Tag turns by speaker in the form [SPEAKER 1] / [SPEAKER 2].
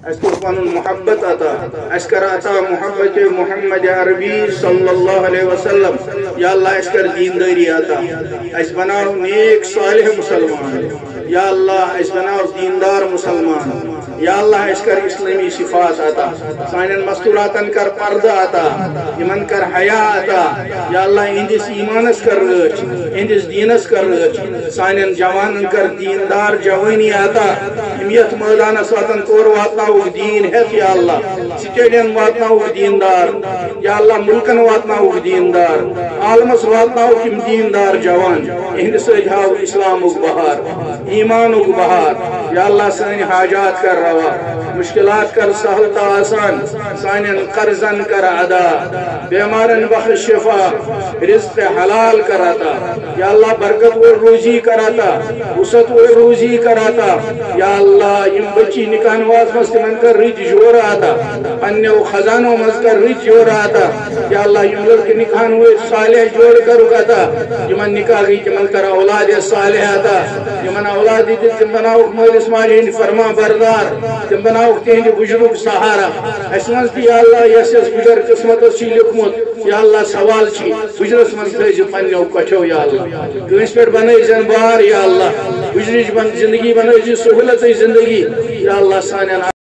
[SPEAKER 1] پن محبت عطا اس کر عطا محبت محمد عربی صلی اللہ علیہ وسلم یا اللہ اس کر دینداری عطا اس بناو نیک صالح مسلمان یا اللہ اس بناو دیندار مسلمان یا اللہ اس کر اسلامی صفات عطا سانن مستوراتن کر پردہ عطا یمن کر حیا عطا یا اللہ اندس ایمانس کر رچ اندس دینس کر رچ سانن جوانن کر دیندار جوانی عطا امیت میدان ساتن کور واتنا دین ہے یا اللہ سٹیڈیم واتنا دیندار یا اللہ ملکن واتنا دیندار عالمس واتنا دیندار جوان اہند سجاو اسلام بہار ایمان بہار یا اللہ سن حاجات کر روا مشکلات کر سہل تا آسان سانن قرضن کر ادا بیمارن بخش شفا رزق حلال کراتا یا اللہ برکت و روزی کراتا وسعت و روزی کراتا یا اللہ یم بچی نکاح نواز مست من کر رج جور آتا پنیو خزانوں مز کر رج جور آتا یا اللہ یم لڑک نکاح ہوئے صالح جوڑ کر اگاتا یمن نکاح گئی جمن کر اولاد صالح آتا یمن اولاد دی تم بناو مول اسماعیل فرما بردار تم بناو تہند بجرگ سہارا اسمن کی یا اللہ یس بجر قسمت چھ لکھمت یا اللہ سوال چھ بجرس من تھز پنیو کچھو یا اللہ کنس پہ بنائی زن بار یا اللہ بجرج بن زندگی بنائی سہولت زندگی یا اللہ سانن